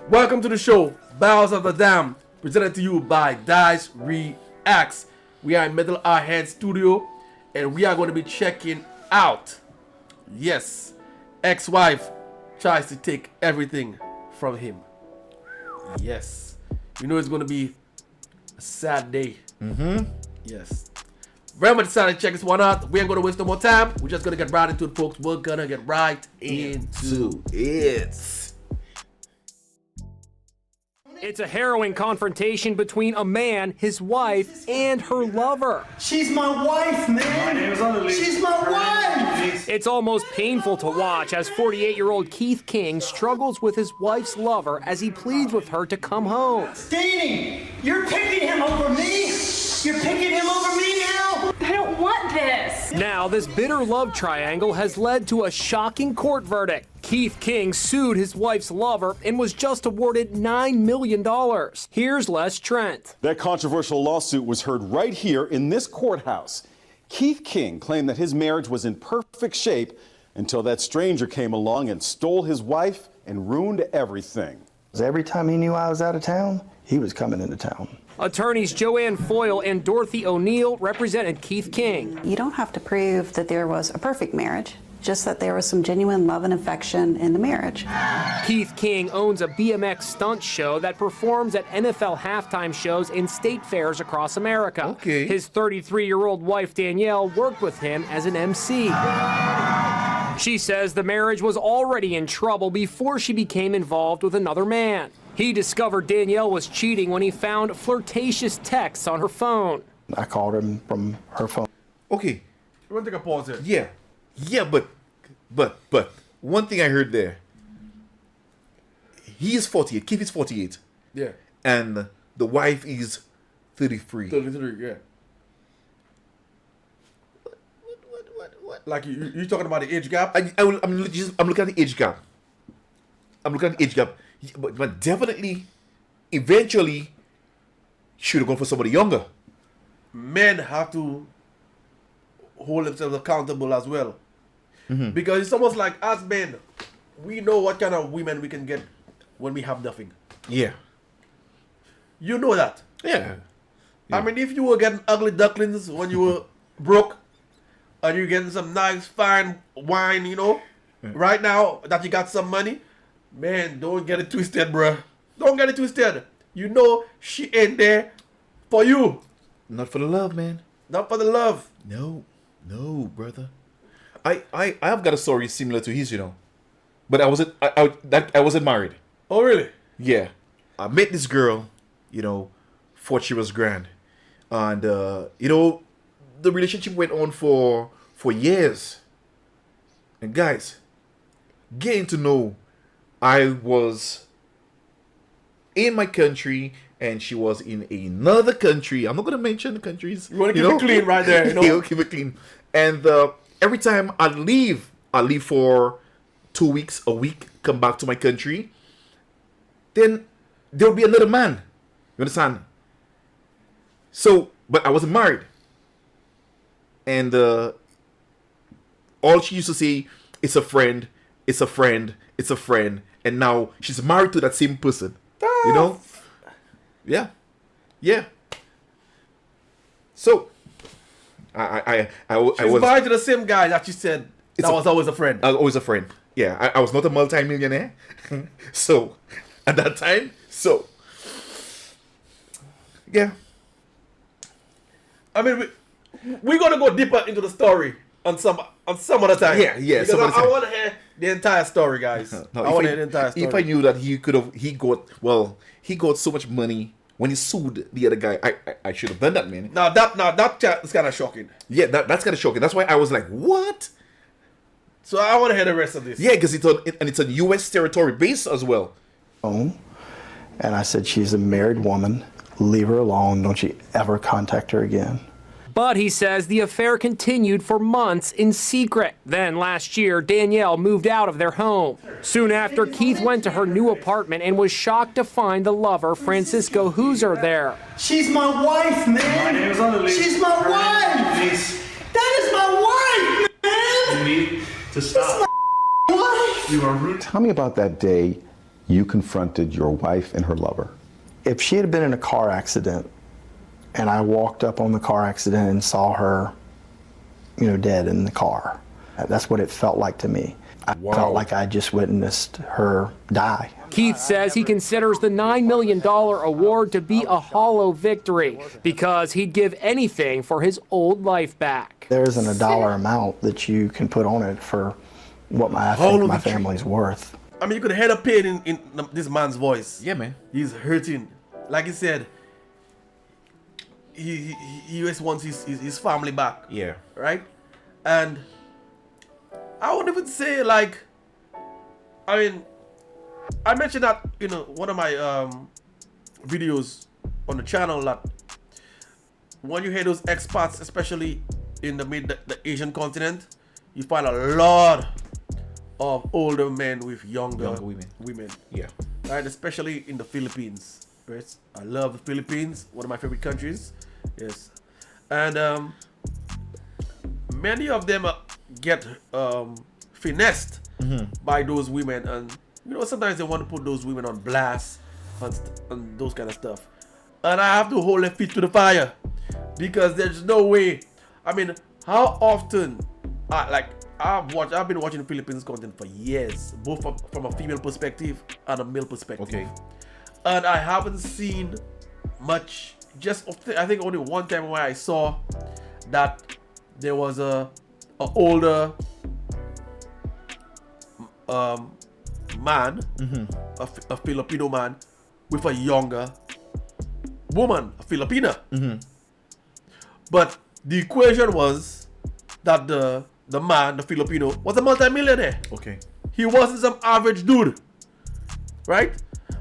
Welcome to the show, Bows of the Dam, presented to you by Dyce Reacts. We are in Middle Our Head Studio, and we are going to be checking out, yes, ex-wife tries to take everything from him. Yes, you know it's going to be a sad day. Yes. Very much excited to check this one out. We ain't going to waste no more time. We're just going to get right into it, folks. We're going to get right into it. It's a harrowing confrontation between a man, his wife, and her lover. She's my wife, man. She's my wife. It's almost painful to watch as 48-year-old Keith King struggles with his wife's lover as he pleads with her to come home. Danny, you're picking him over me. You're picking him over me now. I don't want this. Now, this bitter love triangle has led to a shocking court verdict. Keith King sued his wife's lover and was just awarded $9 million. Here's Les Trent. That controversial lawsuit was heard right here in this courthouse. Keith King claimed that his marriage was in perfect shape until that stranger came along and stole his wife and ruined everything. Every time he knew I was out of town, he was coming into town. Attorneys Joanne Foyle and Dorothy O'Neill represented Keith King. You don't have to prove that there was a perfect marriage, just that there was some genuine love and affection in the marriage. Keith King owns a BMX stunt show that performs at NFL halftime shows and state fairs across America. Okay. His 33-year-old wife Danielle worked with him as an MC. She says the marriage was already in trouble before she became involved with another man. He discovered Danielle was cheating when he found flirtatious texts on her phone. I called him from her phone. Okay, You want to take a pause here? yeah, but one thing I heard there. He is 48. Keith is 48, Yeah. and the wife is 33. 33, yeah. What? Like you talking about the age gap? I'm looking at the age gap. But definitely, eventually, should have gone for somebody younger. Men have to hold themselves accountable as well. Because it's almost like as men, we know what kind of women we can get when we have nothing. Yeah. You know that. Yeah. I mean, if you were getting ugly ducklings when you were broke, and you're getting some nice, fine wine, you know, right now that you got some money, man, don't get it twisted, bruh. Don't get it twisted. You know she ain't there for you. Not for the love, man. Not for the love. No, brother. I have got a story similar to his, you know, but I wasn't married. Oh, really? Yeah, I met this girl, you know, thought she was grand, and you know, the relationship went on for years. And guys, getting to know, I was in my country and she was in another country. I'm not gonna mention the countries. You want to keep it clean right there, you know? Yeah, keep it clean. And every time I leave for 2 weeks, a week, come back to my country. Then there will be another man. You understand? So, but I wasn't married. And all she used to say, it's a friend, it's a friend, it's a friend. And now she's married to that same person. You know? Yeah. So, I She's was married to the same guy that she said that was always a friend. I was always a friend. Yeah, I was not a multi-millionaire. So, at that time, yeah. I mean, we're going to go deeper into the story on some other time. Yeah. Because some other I time. want to hear the entire story, guys. No, I want to hear the entire story. If I knew that he got so much money when he sued the other guy, I should have done that, man. Now that is kind of shocking. Yeah, that's kind of shocking. That's why I was like, what? So I want to hear the rest of this. Yeah, because it's on U.S. territory base as well. And I said, she's a married woman. Leave her alone. Don't you ever contact her again. But he says the affair continued for months in secret. Then last year, Danielle moved out of their home. Soon after, Keith went to her new apartment and was shocked to find the lover, Francisco Hooser, there. She's my wife, man. She's my wife. That is my wife, man. You need to stop. Wife. You are rude. Tell me about that day you confronted your wife and her lover? If she had been in a car accident and I walked up on the car accident and saw her, dead in the car, that's what it felt like to me. I felt like I just witnessed her die. Keith says he considers the $9 million award to be a hollow victory because he'd give anything for his old life back. There isn't a dollar amount that you can put on it for what I think my family's worth. I mean, you could hear the pain in this man's voice. Yeah, man. He's hurting. Like he said, he just wants his family back. Yeah. Right? And I wouldn't even say like, I mean, I mentioned that one of my videos on the channel that when you hear those expats, especially in the Asian continent, you find a lot of older men with younger women. Yeah. Right, especially in the Philippines. Right? I love the Philippines, one of my favorite countries. Yes. And many of them get finessed by those women, and sometimes they want to put those women on blast and those kind of stuff. And I have to hold their feet to the fire because there's no way. I mean, how often I've been watching Philippines content for years, both from a female perspective and a male perspective. Okay. And I haven't seen much. I think only one time where I saw that there was a older man, a Filipino man, with a younger woman, a Filipina. But the equation was that the man, the Filipino, was a multimillionaire. Okay. He wasn't some average dude, right?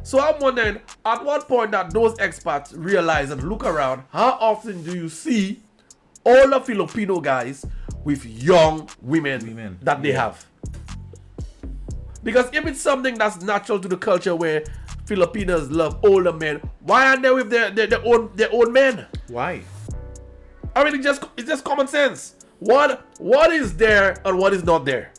So I'm wondering, at what point that those expats realize and look around, how often do you see all the Filipino guys with young women that they have? Because if it's something that's natural to the culture where Filipinos love older men, why aren't they with their own men? Why? I mean, it's just common sense. What is there and what is not there?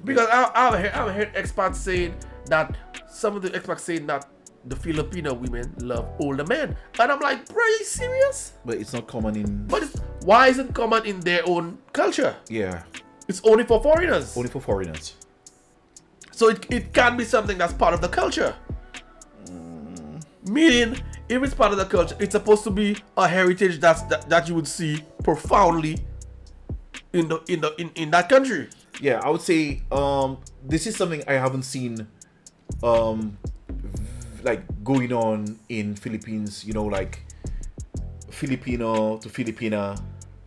Because I've heard expats saying that some of the expats saying that the Filipino women love older men, and I'm like, bro, are you serious? But it's not common in. But why is it common in their own culture? Yeah. It's only for foreigners. Only for foreigners. So it can be something that's part of the culture. Meaning, if it's part of the culture, it's supposed to be a heritage that you would see profoundly in that country. Yeah, I would say this is something I haven't seen like going on in Philippines, like Filipino to Filipina,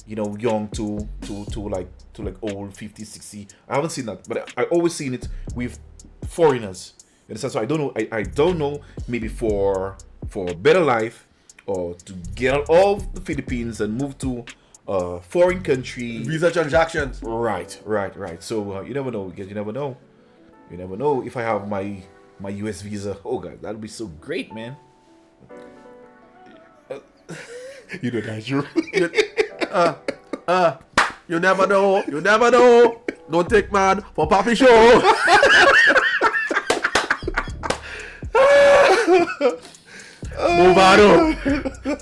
young to old, 50, 60. I haven't seen that, but I always seen it with foreigners. So I don't know. I don't know. Maybe for better life, or to get out of the Philippines and move to a foreign country. Visa transactions. Right. So you never know. You never know. You never know if I have my US visa. Oh God, that'd be so great, man. You know that's true. You never know. You never know. Don't take man for Papi show.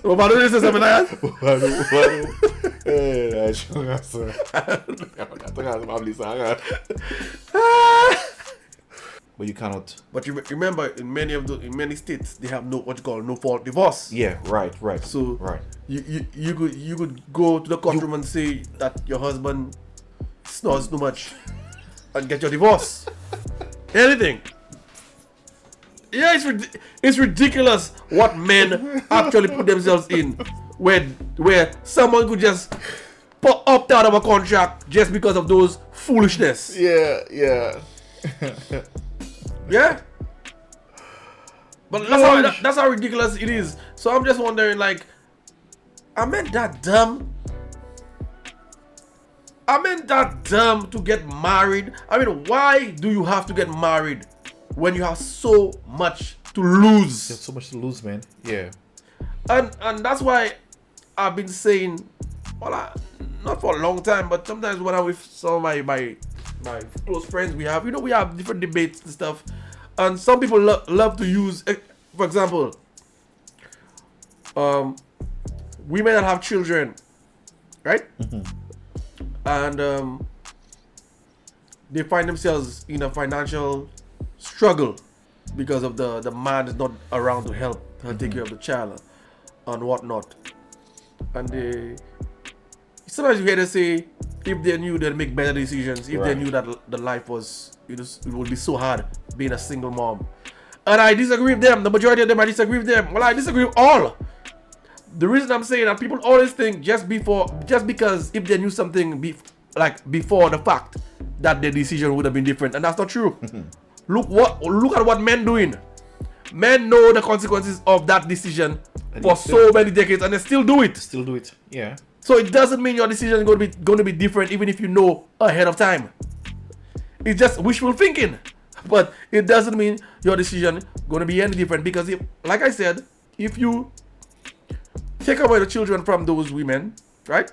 Movado this is something like But you cannot. But you remember, in many states they have what you call no fault divorce. Yeah, right. So right. You could go to the courtroom and say that your husband snores too much and get your divorce. Anything. Yeah, it's ridiculous what men actually put themselves in, where someone could just opt out of a contract just because of those foolishness. Yeah. Yeah. But that's how ridiculous it is. So I'm just wondering, like, I meant that dumb to get married. I mean, why do you have to get married when you have so much to lose? There's so much to lose, man. Yeah. And that's why I've been saying, not for a long time, but sometimes when I'm with some of my close friends, we have different debates and stuff, And some people love to use, for example, women that have children, right? And they find themselves in a financial struggle because of the man is not around to help her take care of the child and whatnot. And they sometimes you hear them say, if they knew they'd make better decisions, if they knew that the life was, it would be so hard being a single mom. And I disagree with them. The majority of them, I disagree with them. Well, I disagree with all. The reason I'm saying that, people always think just because if they knew something before the fact, that their decision would have been different, and that's not true. Look at what men doing. Men know the consequences of that decision for so many decades, and they still do it. Still do it. Yeah. So it doesn't mean your decision is going to be different, even if you know ahead of time. It's just wishful thinking, but it doesn't mean your decision going to be any different, because if, like I said, if you take away the children from those women, right?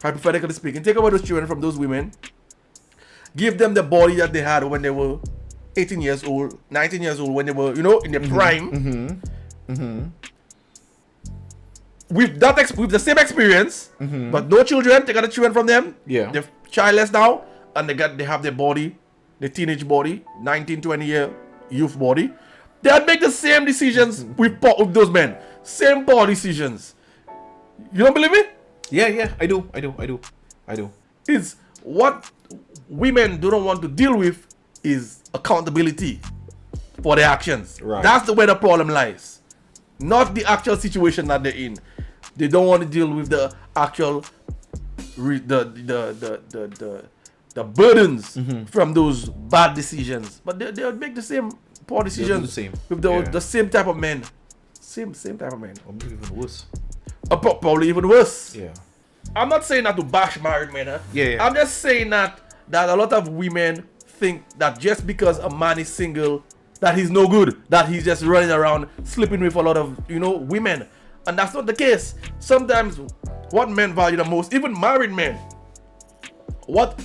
Hypothetically speaking, take away those children from those women, give them the body that they had when they were 18 years old, 19 years old, when they were, in their prime. With the same experience, but no children, take out the children from them. Yeah. They're childless now, and they have their body, the teenage body, 19, 20-year youth body. They'll make the same decisions with those men. Same poor decisions. You don't believe me? Yeah, I do. It's what women do not want to deal with is accountability for their actions. Right. That's where the problem lies. Not the actual situation that they're in. They don't want to deal with the actual the burdens from those bad decisions. But they'll make the same poor decisions with the same type of men. Same type of men. Or maybe even worse. Probably even worse. Yeah. I'm not saying that to bash married men. Yeah. I'm just saying that a lot of women think that just because a man is single, that he's no good, that he's just running around sleeping with a lot of women, and that's not the case. Sometimes what men value the most, even married men. I'm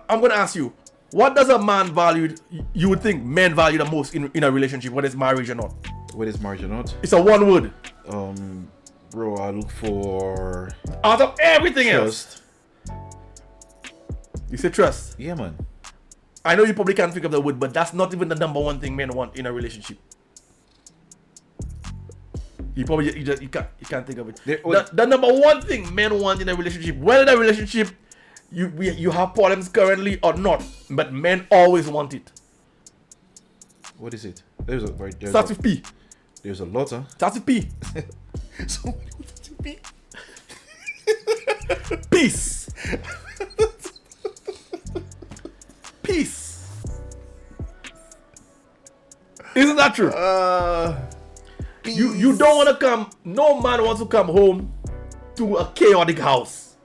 gonna ask you, what does a man value? You would think men value the most in a relationship, whether it's marriage or not. Whether it's marriage or not. It's a one word. Bro, I look for out of everything trust. else. You say trust. Yeah, man. I know you probably can't think of the word, but that's not even the number one thing men want in a relationship. You can't think of it. The number one thing men want in a relationship, whether the relationship you have problems currently or not, but men always want it. What is it? Starts with P. There's a lot, huh? Starts with P. So what starts with P? Peace. Peace. Isn't that true? You don't want to come. No man wants to come home to a chaotic house.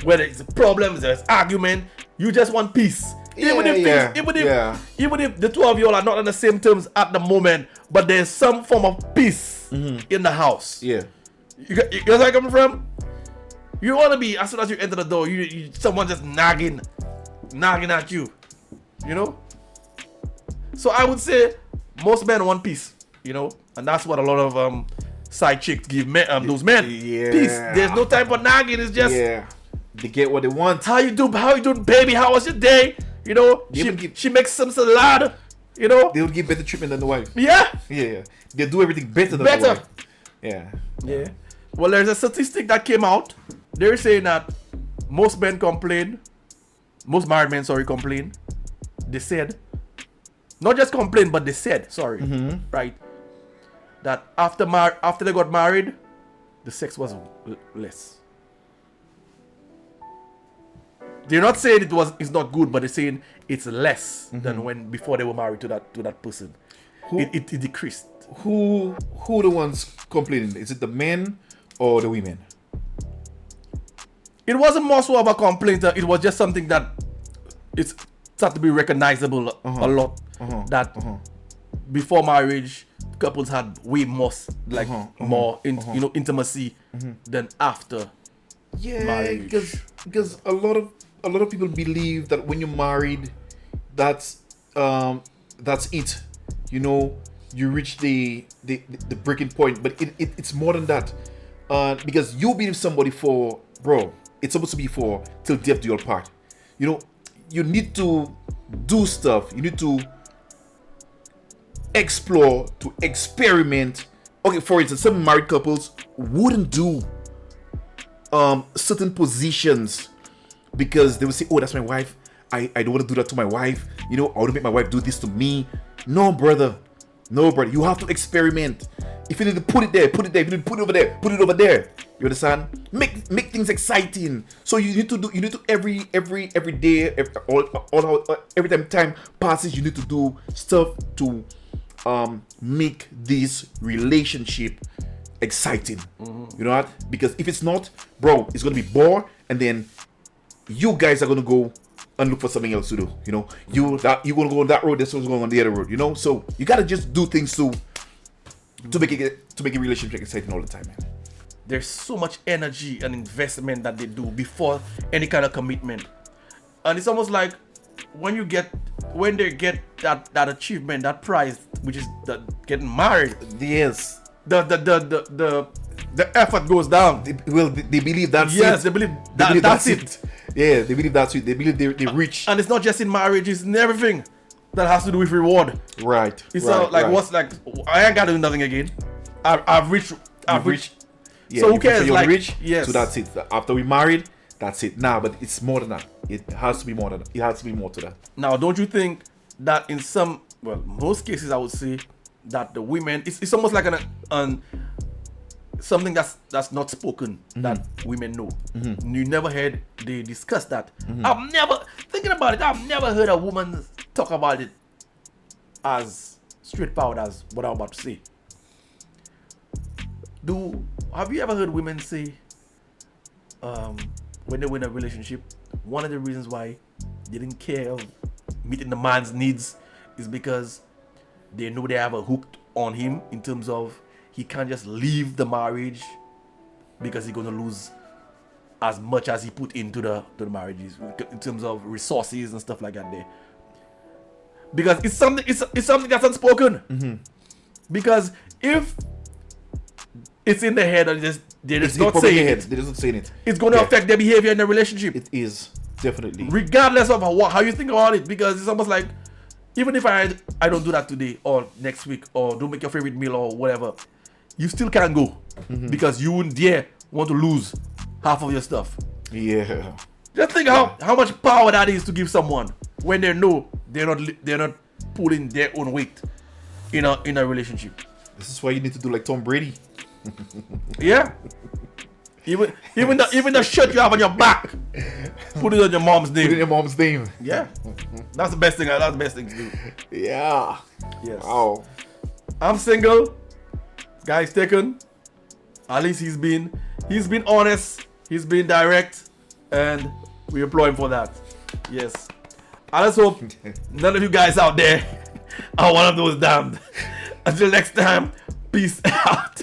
Whether it's problems, there's argument. You just want peace. Even if the two of you all are not on the same terms at the moment, but there's some form of peace in the house. Yeah. You guys where I'm coming from? You want to be, as soon as you enter the door, someone just nagging at you. So I would say most men want peace, and that's what a lot of side chicks give those men. Yeah. Peace. There's no time for nagging. It's just they get what they want. How you doing, baby? How was your day? She makes some salad. They would give better treatment than the wife. Yeah. Yeah. They do everything better than the wife. Yeah. Yeah. Well, there's a statistic that came out. They're saying that most married men complain. They said, not just complain, but they said, right, that after they got married, the sex was less. They're not saying it's not good, but they're saying it's less than before they were married to that person. It decreased. Who the ones complaining? Is it the men or the women? It wasn't more so of a complaint. It was just something that it's started to be recognizable a lot. That before marriage, couples had way more more intimacy than after. Yeah, because a lot of people believe that when you're married, that's that's it. You know, you reach the breaking point, but it's more than that. Because you be with somebody for, bro, it's supposed to be for till death do your part. You know, you need to do stuff. You need to explore, to experiment. Okay, for instance, some married couples wouldn't do certain positions because they would say, oh, that's my wife. I don't want to do that to my wife. You know, I want to make my wife do this to me. No, brother. No, brother. You have to experiment. If you need to put it there, put it there. If you need to put it over there, put it over there. You understand? Make things exciting. So you need to every day, every time passes, you need to do stuff to make this relationship exciting. You know what? Because if it's not, bro, it's gonna be bored, and then you guys are gonna go and look for something else to do. You know, you're gonna go on that road, this one's going on the other road. You know, so you gotta just do things to make a relationship exciting all the time, man. There's so much energy and investment that they do before any kind of commitment, and it's almost like when they get that achievement, that prize, which is getting married. Yes. The effort goes down. They believe that's it. Yes, they believe that's it. Yeah, they believe that's it. They believe they reach. And it's not just in marriage; it's in everything that has to do with reward. Right. It's right, like right. what's like? I ain't got to do nothing again. I've reached. Yeah, so who cares? Like, rich? Yes. So that's it. After we married, that's it. Nah, but it's more than that. It has to be more than that. It has to be more to that. Now, don't you think that in most cases, I would say that the women, it's almost like an something that's not spoken that women know. You never heard they discuss that. I've never heard a woman talk about it as straightforward as what I'm about to say. Have you ever heard women say when they were in a relationship, one of the reasons why they didn't care of meeting the man's needs is because they know they have a hook on him in terms of he can't just leave the marriage because he's gonna lose as much as he put into the marriages in terms of resources and stuff like that there. Because it's something that's unspoken. Because if it's in their head and they're just not saying it, they're just saying it, it's going to affect their behavior in the relationship. It is definitely, regardless of how you think about it. Because it's almost like, even if I don't do that today or next week or don't make your favorite meal or whatever, you still can't go because you wouldn't dare want to lose half of your stuff. Yeah. Just think how much power that is to give someone when they know they're not pulling their own weight in a relationship. This is why you need to do like Tom Brady. Yeah. Even the shirt you have on your back, put it on your mom's name. Put it in your mom's name. Yeah. That's the best thing. That's the best thing to do. Yeah. Yes. Wow. I'm single. Guy's taken. At least he's been honest. He's been direct, and we applaud him for that. Yes. I just hope none of you guys out there are one of those damned. Until next time, peace out.